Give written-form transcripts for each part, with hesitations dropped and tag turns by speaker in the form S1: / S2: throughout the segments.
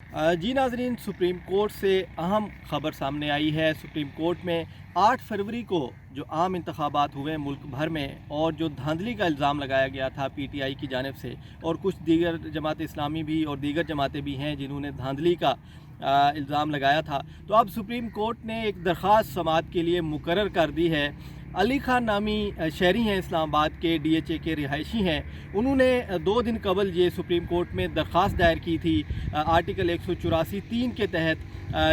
S1: जी नाज़रीन, supreme court से अहम खबर सामने आई है। सुप्रीम कोर्ट में 8 फरवरी को जो आम इंतखाबात हुए मुल्क भर में और जो धांधली का इल्ज़ाम लगाया गया था पीटीआई की जानिब से, और कुछ दीगर जमात इस्लामी भी और दीगर जमातें भी हैं जिन्होंने धांधली का इल्ज़ाम लगाया था। तो अब सुप्रीम कोर्ट ने एक दरख्वास्त समाअत के लिए मुकर्रर कर दी है। अली खान नामी शहरी हैं, इस्लामाबाद के डीएचए के रिहायशी हैं। उन्होंने 2 दिन कबल ये सुप्रीम कोर्ट में दरख्वास्त दायर की थी आर्टिकल 184(3) के तहत,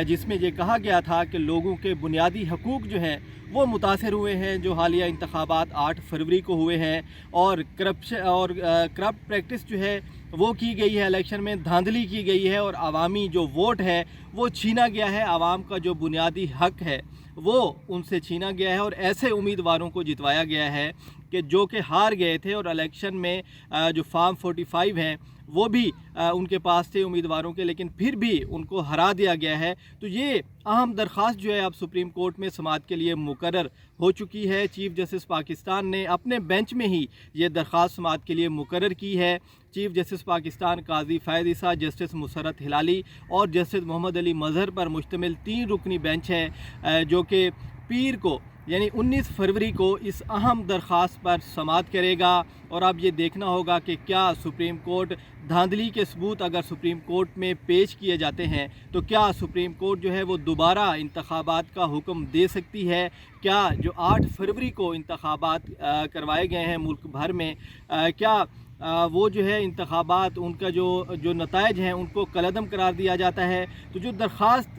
S1: जिसमें ये कहा गया था कि लोगों के बुनियादी हकूक़ जो हैं वो मुतासर हुए हैं जो हालिया इंतखाबात 8 फरवरी को हुए हैं, और करप्ट प्रैक्टिस जो है वो की गई है, इलेक्शन में धांधली की गई है और अवामी जो वोट है वो छीना गया है। आवाम का जो बुनियादी हक है वो उनसे छीना गया है और ऐसे उम्मीदवारों को जितवाया गया है कि जो कि हार गए थे, और इलेक्शन में जो फार्म 45 हैं वो भी उनके पास थे उम्मीदवारों के, लेकिन फिर भी उनको हरा दिया गया है। तो ये अहम दरख्वास्त जो है अब सुप्रीम कोर्ट में समाअत के लिए मुकर्रर हो चुकी है। चीफ जस्टिस पाकिस्तान ने अपने बेंच में ही ये दरख्वास्त समाअत के लिए मुकर्रर की है। चीफ जस्टिस पाकिस्तान काजी फैज़ ईसा, जस्टिस मुसर्रत हिलाली और जस्टिस मोहम्मद अली मज़हर पर मुश्तमिल 3 रुकनी बेंच है जो कि पीर को यानी 19 फरवरी को इस अहम दरख्वास्त पर समाअत करेगा। और अब ये देखना होगा कि क्या सुप्रीम कोर्ट धांधली के सबूत अगर सुप्रीम कोर्ट में पेश किए जाते हैं तो क्या सुप्रीम कोर्ट जो है वो दोबारा इंतखाबात का हुक्म दे सकती है। क्या जो 8 फरवरी को इंतखाबात करवाए गए हैं मुल्क भर में, क्या वो जो है इंतखाबात उनका जो नताइज हैं उनको कलअदम करार दिया जाता है। तो जो दरख्वास्त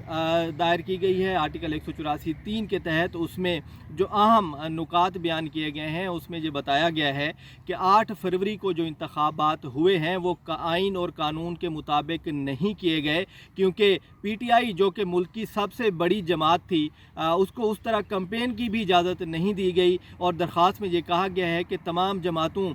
S1: दायर की गई है आर्टिकल 184(3) के तहत, उसमें जो अहम नुकात बयान किए गए हैं उसमें ये बताया गया है कि 8 फरवरी को जो इंतखाबात हुए हैं वो आइन और कानून के मुताबिक नहीं किए गए, क्योंकि पीटीआई जो कि मुल्क की सबसे बड़ी जमात थी उसको उस तरह कैंपेन की भी इजाज़त नहीं दी गई। और दरख्वास्त में ये कहा गया है कि तमाम जमातों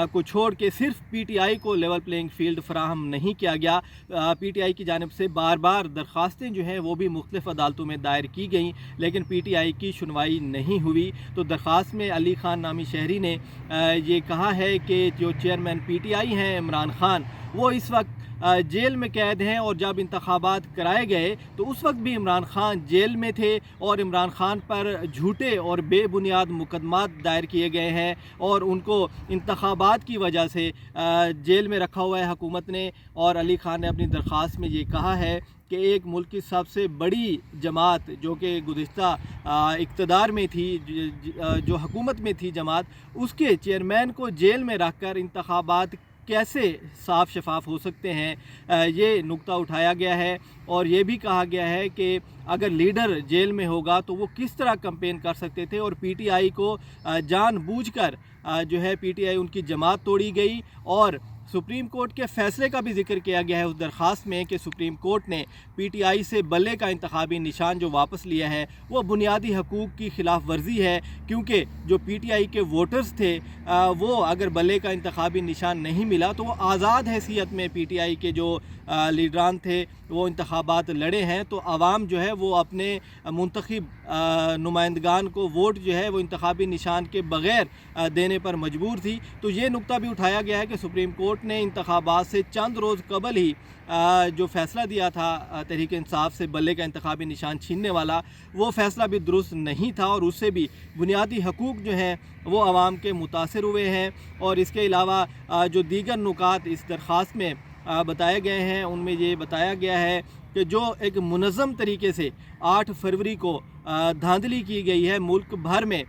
S1: को छोड़ के सिर्फ पीटीआई को लेवल प्लेइंग फील्ड फराहम नहीं किया गया। पीटीआई की जानिब से बार बार दरख्वास्तें जो हैं वो भी मुख्तलिफ अदालतों में दायर की गई, लेकिन पीटीआई की सुनवाई नहीं हुई। तो दरख्वास्त में अली खान नामी शहरी ने ये कहा है कि जो चेयरमैन पीटीआई हैं इमरान खान, वो इस वक्त जेल में कैद हैं, और जब इंतखाबात कराए गए तो उस वक्त भी इमरान खान जेल में थे और इमरान खान पर झूठे और बेबुनियाद मुकदमात दायर किए गए हैं और उनको इंतखाबात की वजह से जेल में रखा हुआ है हुकूमत ने। और अली खान ने अपनी दरख्वास्त में ये कहा है कि एक मुल्क की सबसे बड़ी जमात जो कि गुज़िश्ता इक़्तिदार में थी, जो हुकूमत में थी जमात, उसके चेयरमैन को जेल में रख कर इंतखाबात कैसे साफ शफाफ हो सकते हैं, ये नुक्ता उठाया गया है। और ये भी कहा गया है कि अगर लीडर जेल में होगा तो वो किस तरह कैंपेन कर सकते थे, और पीटीआई को जानबूझकर जो है पीटीआई उनकी जमात तोड़ी गई। और सुप्रीम कोर्ट के फ़ैसले का भी जिक्र किया गया है उस दरख्वास्त में कि सुप्रीम कोर्ट ने पीटीआई से बल्ले का इंतखाबी निशान जो वापस लिया है वो बुनियादी हकूक़ की खिलाफ वर्जी है, क्योंकि जो पीटीआई के वोटर्स थे वो अगर बल्ले का इंतखाबी निशान नहीं मिला तो वो आज़ाद हैसियत में पीटीआई के जो लीडरान थे वो इंतखाबात लड़े हैं, तो आवाम जो है वो अपने मुंतखब नुमाइंदगान को वोट जो है वो इंतखाबी निशान के बग़ैर देने पर मजबूर थी। तो ये नुक्ता भी उठाया गया है कि सुप्रीम कोर्ट ने इंतखाबात से चंद रोज़ कबल ही जो फ़ैसला दिया था तहरीक इंसाफ से बल्ले का इंतखाबी निशान छीनने वाला, वो फ़ैसला भी दुरुस्त नहीं था और उससे भी बुनियादी हकूक़ जो हैं वो आवाम के मुतासर हुए हैं। और इसके अलावा जो दीगर नुकात इस दरख्वास्त में बताए गए हैं उनमें ये बताया गया है कि जो एक मुनज़्ज़म तरीके से 8 फरवरी को धांधली की गई है मुल्क भर में,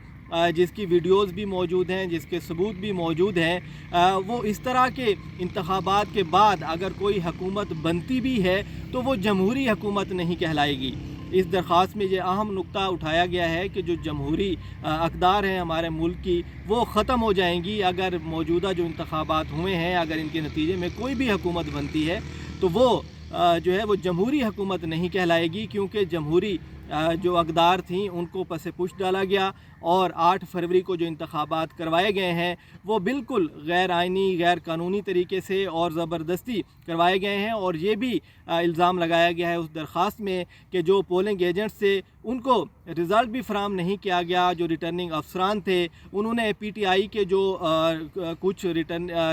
S1: जिसकी वीडियोज़ भी मौजूद हैं, जिसके सबूत भी मौजूद हैं, वो इस तरह के इंतखाबात के बाद अगर कोई हुकूमत बनती भी है तो वो जमहूरी हुकूमत नहीं कहलाएगी। इस दरख्वास्त में ये अहम नुक्ता उठाया गया है कि जो जमहूरी अक़दार हैं हमारे मुल्क की वो ख़त्म हो जाएंगी अगर मौजूदा जो इंतखाबात हुए हैं, अगर इनके नतीजे में कोई भी हुकूमत बनती है तो वो जो है वो जमहूरी हुकूमत नहीं कहलाएगी, क्योंकि जमहूरी जो अक़दार थी उनको पसे पुश डाला गया। और 8 फरवरी को जो इंतखाबात करवाए गए हैं वो बिल्कुल गैर आइनी, गैर कानूनी तरीके से और ज़बरदस्ती करवाए गए हैं। और ये भी इल्ज़ाम लगाया गया है उस दरख्वास्त में कि जो पोलिंग एजेंट्स थे ان کو رزلٹ بھی فراہم نہیں کیا گیا۔ جو ریٹرننگ افسران تھے انہوں نے پی ٹی آئی کے جو کچھ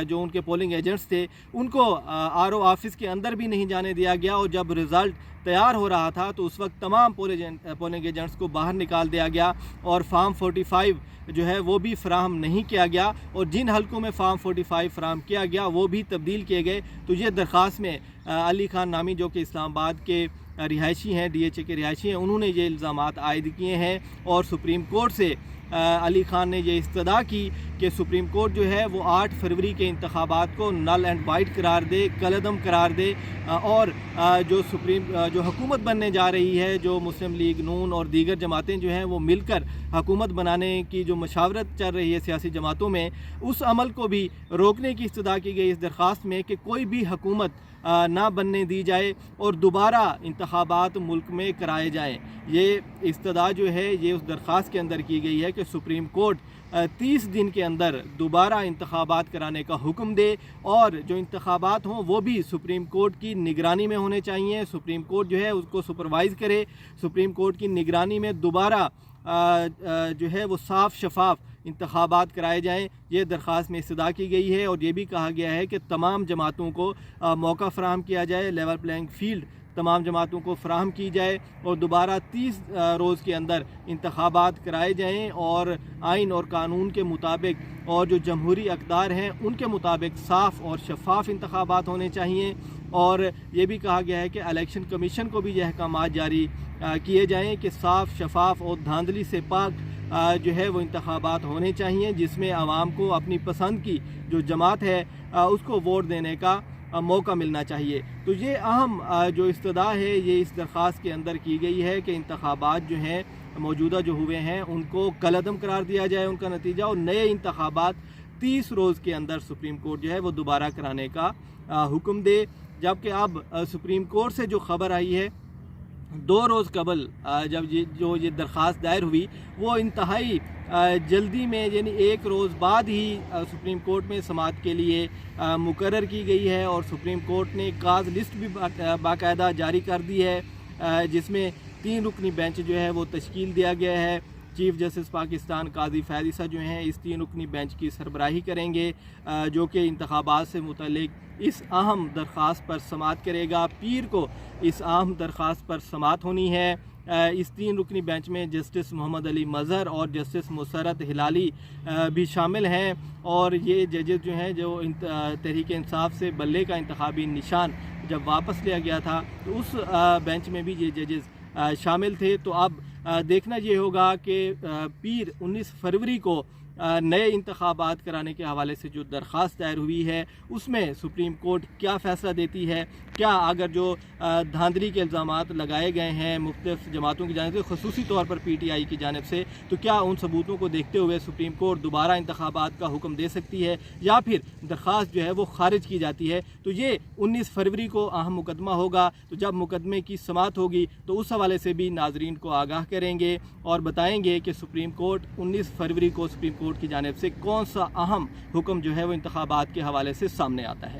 S1: جو ان کے پولنگ ایجنٹس تھے ان کو آر او آفس کے اندر بھی نہیں جانے دیا گیا، اور جب رزلٹ تیار ہو رہا تھا تو اس وقت تمام پولنگ ایجنٹس کو باہر نکال دیا گیا، اور فارم 45 جو ہے وہ بھی فراہم نہیں کیا گیا، اور جن حلقوں میں فارم 45 فراہم کیا گیا وہ بھی تبدیل کیے گئے۔ تو یہ درخواست میں علی خان نامی جو کہ اسلام آباد کے رہائشی ہیں، ڈی ایچ اے کے رہائشی ہیں، انہوں نے یہ الزامات عائد کیے ہیں، اور سپریم کورٹ سے علی خان نے یہ استدعا کی کہ سپریم کورٹ جو ہے وہ 8 فروری کے انتخابات کو نل اینڈ وائٹ قرار دے، کالعدم قرار دے، اور جو حکومت بننے جا رہی ہے، جو مسلم لیگ نون اور دیگر جماعتیں جو ہیں وہ مل کر حکومت بنانے کی جو مشاورت چل رہی ہے سیاسی جماعتوں میں، اس عمل کو بھی روکنے کی استدعا کی گئی اس درخواست میں کہ کوئی بھی حکومت نہ بننے دی جائے اور دوبارہ انتخابات ملک میں کرائے جائیں۔ یہ استدعا جو ہے یہ اس درخواست کے اندر کی گئی ہے کہ سپریم کورٹ 30 دن کے اندر دوبارہ انتخابات کرانے کا حکم دے، اور جو انتخابات ہوں وہ بھی سپریم کورٹ کی نگرانی میں ہونے چاہیے۔ سپریم کورٹ جو ہے اس کو سپروائز کرے، سپریم کورٹ کی نگرانی میں دوبارہ جو ہے وہ صاف شفاف انتخابات کرائے جائیں۔ یہ درخواست میں استدعا کی گئی ہے، اور یہ بھی کہا گیا ہے کہ تمام جماعتوں کو موقع فراہم کیا جائے، لیول پلینگ فیلڈ تمام جماعتوں کو فراہم کی جائے، اور دوبارہ 30 روز کے اندر انتخابات کرائے جائیں، اور آئین اور قانون کے مطابق اور جو جمہوری اقدار ہیں ان کے مطابق صاف اور شفاف انتخابات ہونے چاہیے۔ اور یہ بھی کہا گیا ہے کہ الیکشن کمیشن کو بھی یہ احکامات جاری کیے جائیں کہ صاف شفاف اور دھاندلی سے پاک جو ہے وہ انتخابات ہونے چاہیے، جس میں عوام کو اپنی پسند کی جو جماعت ہے اس کو ووٹ دینے کا موقع ملنا چاہیے۔ تو یہ اہم جو استدعا ہے یہ اس درخواست کے اندر کی گئی ہے کہ انتخابات جو ہیں موجودہ جو ہوئے ہیں ان کو کالعدم قرار دیا جائے ان کا نتیجہ، اور نئے انتخابات 30 روز کے اندر سپریم کورٹ جو ہے وہ دوبارہ کرانے کا حکم دے۔ جبکہ اب سپریم کورٹ سے جو خبر آئی ہے 2 روز قبل جب یہ درخواست دائر ہوئی، وہ انتہائی جلدی میں یعنی 1 روز بعد ہی سپریم کورٹ میں سماعت کے لیے مقرر کی گئی ہے، اور سپریم کورٹ نے کاز لسٹ بھی باقاعدہ جاری کر دی ہے، جس میں 3 رکنی بینچ جو ہے وہ تشکیل دیا گیا ہے۔ چیف جسٹس پاکستان قاضی فیاض عیسیٰ جو ہیں اس 3 رکنی بینچ کی سربراہی کریں گے، جو کہ انتخابات سے متعلق اس اہم درخواست پر سماعت کرے گا۔ پیر کو اس اہم درخواست پر سماعت ہونی ہے۔ اس 3 رکنی بینچ میں جسٹس محمد علی مظہر اور جسٹس مسرت ہلالی بھی شامل ہیں، اور یہ ججز جو ہیں جو تحریک انصاف سے بلے کا انتخابی نشان جب واپس لیا گیا تھا تو اس بینچ میں بھی یہ ججز شامل تھے۔ تو اب دیکھنا یہ ہوگا کہ پیر 19 فروری کو نئے انتخابات کرانے کے حوالے سے جو درخواست دائر ہوئی ہے اس میں سپریم کورٹ کیا فیصلہ دیتی ہے، کیا اگر جو دھاندلی کے الزامات لگائے گئے ہیں مختلف جماعتوں کی جانب سے، خصوصی طور پر پی ٹی آئی کی جانب سے، تو کیا ان ثبوتوں کو دیکھتے ہوئے سپریم کورٹ دوبارہ انتخابات کا حکم دے سکتی ہے، یا پھر درخواست جو ہے وہ خارج کی جاتی ہے۔ تو یہ 19 فروری کو اہم مقدمہ ہوگا، تو جب مقدمے کی سماعت ہوگی تو اس حوالے سے بھی ناظرین کو آگاہ کریں گے اور بتائیں گے کہ سپریم کورٹ 19 فروری کو سپریم کورٹ کی جانب سے کون سا اہم حکم جو ہے وہ انتخابات کے حوالے سے سامنے آتا ہے۔